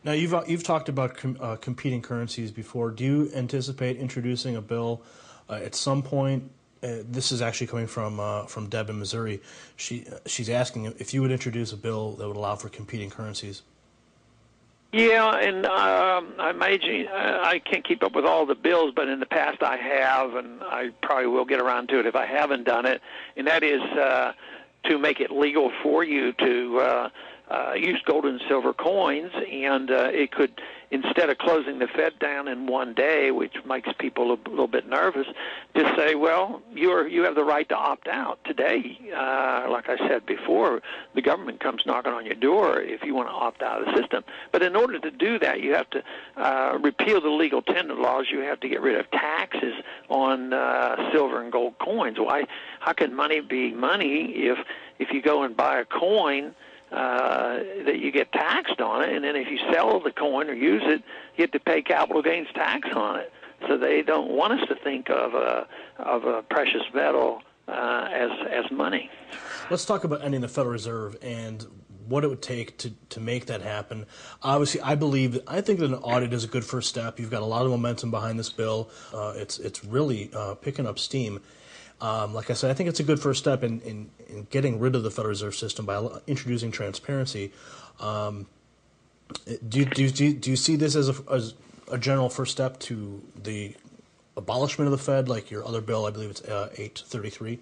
Now, you've talked about competing currencies before. Do you anticipate introducing a bill at some point? This is actually coming from Deb in Missouri. She's asking if you would introduce a bill that would allow for competing currencies. Yeah, and I imagine I can't keep up with all the bills, but in the past I have, and I probably will get around to it if I haven't done it, and that is to make it legal for you to use gold and silver coins, and it could, instead of closing the Fed down in one day, which makes people a little bit nervous, just say, well, you have the right to opt out today. Like I said before, the government comes knocking on your door if you want to opt out of the system. But in order to do that, you have to repeal the legal tender laws. You have to get rid of taxes on silver and gold coins. Why? How can money be money if you go and buy a coin that you get taxed on it, and then if you sell the coin or use it, you have to pay capital gains tax on it. So they don't want us to think of a precious metal as money. Let's talk about ending the Federal Reserve and what it would take to make that happen. Obviously, I think that an audit is a good first step. You've got a lot of momentum behind this bill. It's really picking up steam. Like I said, I think it's a good first step in getting rid of the Federal Reserve System by introducing transparency. Do you see this as a general first step to the abolishment of the Fed, like your other bill? I believe it's 833.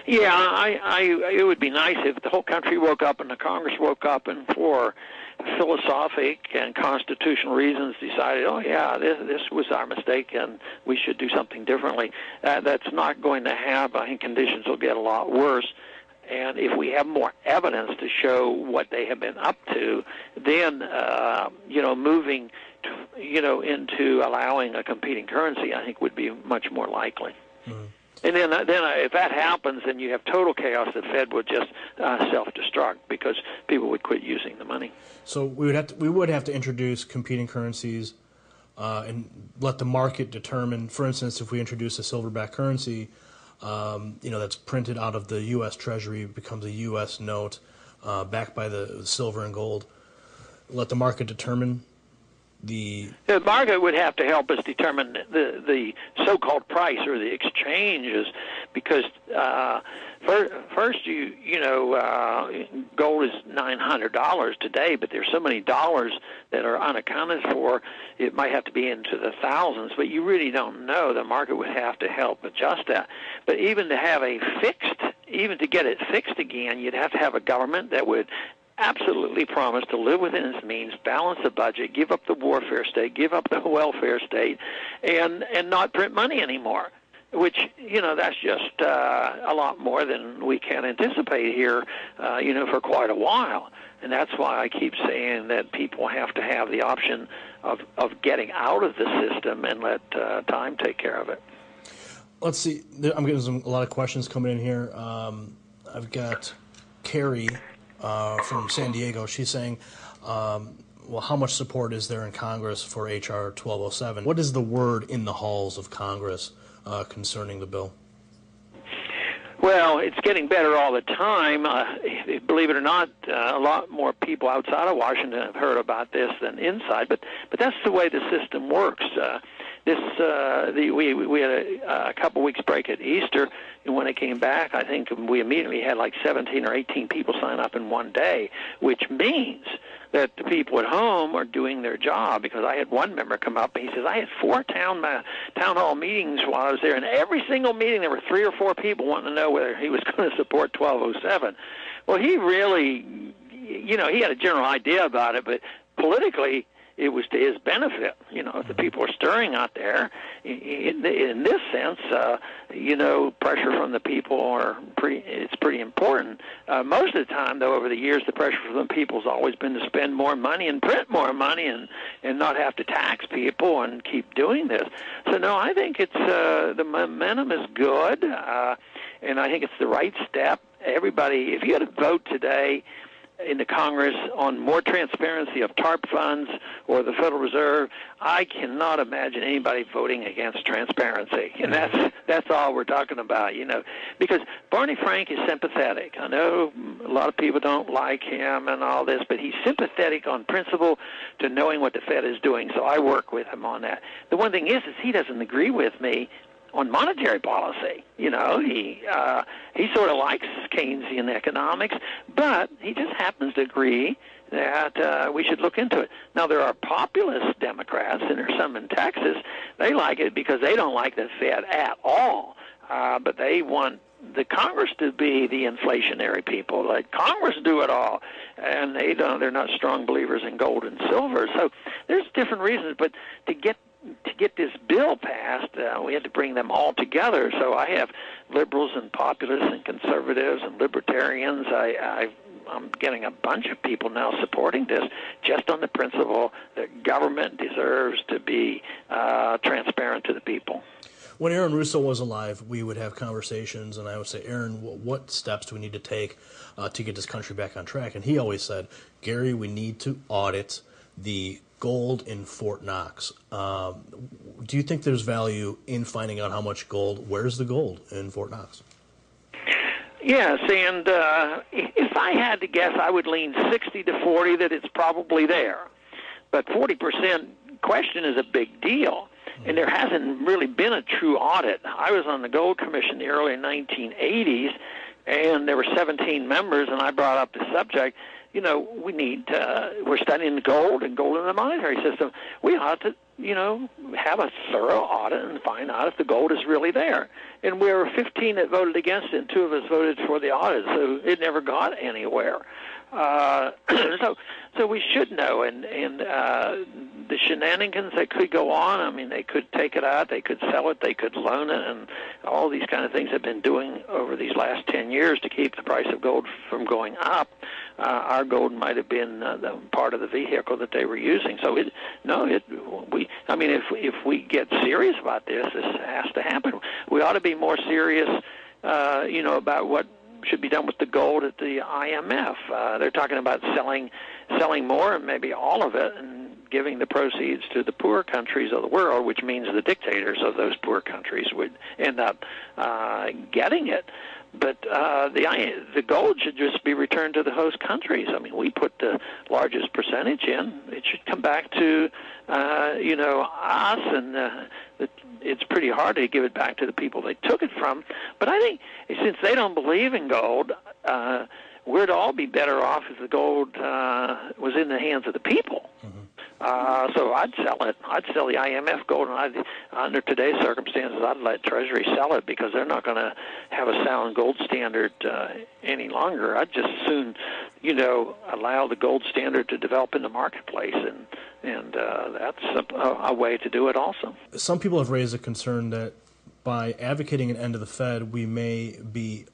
Yeah, it would be nice if the whole country woke up and the Congress woke up and for philosophic and constitutional reasons decided, oh yeah, this was our mistake and we should do something differently. That's not going to happen. I think conditions will get a lot worse. And if we have more evidence to show what they have been up to, then moving into allowing a competing currency, I think would be much more likely. Mm-hmm. And then if that happens, then you have total chaos. The Fed would just self-destruct because people would quit using the money. So we would have to introduce competing currencies and let the market determine. For instance, if we introduce a silver-backed currency, that's printed out of the U.S. Treasury, becomes a U.S. note backed by the silver and gold. Let the market determine. The market would have to help us determine the so-called price or the exchanges, because first gold is $900 today, but there's so many dollars that are unaccounted for. It might have to be into the thousands, but you really don't know. The market would have to help adjust that. But even to get it fixed again, you'd have to have a government that would absolutely promise to live within its means, balance the budget, give up the warfare state, give up the welfare state, and not print money anymore, which, that's just a lot more than we can anticipate here, for quite a while. And that's why I keep saying that people have to have the option of getting out of the system and let time take care of it. Let's see. I'm getting a lot of questions coming in here. I've got Carrie from San Diego. She's saying, how much support is there in Congress for H.R. 1207? What is the word in the halls of Congress concerning the bill? Well, it's getting better all the time. Believe it or not, a lot more people outside of Washington have heard about this than inside, but that's the way the system works. We had a couple weeks break at Easter, and when it came back, I think we immediately had like 17 or 18 people sign up in one day, which means that the people at home are doing their job. Because I had one member come up, and he says, I had 4 town hall meetings while I was there, and every single meeting there were 3 or 4 people wanting to know whether he was going to support 1207. Well, he really, he had a general idea about it, but politically, it was to his benefit. If the people are stirring out there, in this sense, pressure from the people it's pretty important. Most of the time, though, over the years, the pressure from the people has always been to spend more money and print more money and not have to tax people and keep doing this. So, no, I think it's the momentum is good, and I think it's the right step. Everybody, if you had a vote today, in the Congress on more transparency of TARP funds or the Federal Reserve, I cannot imagine anybody voting against transparency. And that's all we're talking about, because Barney Frank is sympathetic. I know a lot of people don't like him and all this, but he's sympathetic on principle to knowing what the Fed is doing, so I work with him on that. The one thing is he doesn't agree with me on monetary policy. He sort of likes Keynesian economics, but he just happens to agree that we should look into it. Now, there are populist Democrats, and there's some in Texas. They like it because they don't like the Fed at all, but they want the Congress to be the inflationary people. Let Congress do it all, and they're not strong believers in gold and silver. So there's different reasons, but to get this bill passed, we had to bring them all together. So I have liberals and populists and conservatives and libertarians. I'm getting a bunch of people now supporting this just on the principle that government deserves to be transparent to the people. When Aaron Russo was alive, we would have conversations, and I would say, Aaron, what steps do we need to take to get this country back on track? And he always said, Gary, we need to audit the gold in Fort Knox. Do you think there's value in finding out how much gold, where's the gold in Fort Knox? Yes, and if I had to guess, I would lean 60 to 40 that it's probably there. But 40% question is a big deal, and there hasn't really been a true audit. I was on the Gold Commission in the early 1980s, and there were 17 members, and I brought up the subject. We're studying gold and gold in the monetary system. We ought to, have a thorough audit and find out if the gold is really there. And we were 15 that voted against it, and 2 of us voted for the audit, so it never got anywhere. So we should know, and the shenanigans that could go on, I mean, they could take it out, they could sell it, they could loan it, and all these kind of things have been doing over these last 10 years to keep the price of gold from going up. Our gold might have been the part of the vehicle that they were using. So if we get serious about this has to happen. We ought to be more serious, about what should be done with the gold at the IMF. They're talking about selling more and maybe all of it and giving the proceeds to the poor countries of the world, which means the dictators of those poor countries would end up getting it. But the gold should just be returned to the host countries. I mean, we put the largest percentage in. It should come back to, us, and it's pretty hard to give it back to the people they took it from. But I think since they don't believe in gold, we'd all be better off if the gold was in the hands of the people. Mm-hmm. So I'd sell it. I'd sell the IMF gold, and under today's circumstances, I'd let Treasury sell it because they're not going to have a sound gold standard any longer. I'd just soon, allow the gold standard to develop in the marketplace, and that's a way to do it also. Some people have raised a concern that by advocating an end to the Fed, we may be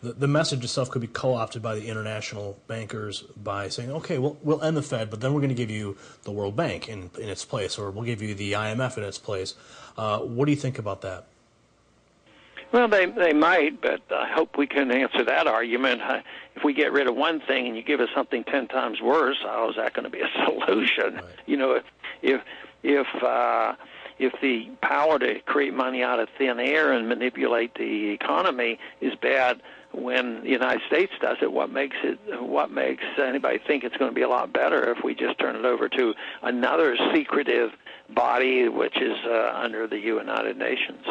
the message itself could be co-opted by the international bankers by saying, okay, we'll end the Fed, but then we're going to give you the World Bank in its place, or we'll give you the IMF in its place. What do you think about that? Well, they might, but I hope we can answer that argument. If we get rid of one thing and you give us something 10 times worse, how is that going to be a solution? Right. If the power to create money out of thin air and manipulate the economy is bad when the United States does it, what makes anybody think it's going to be a lot better if we just turn it over to another secretive body, which is under the United Nations?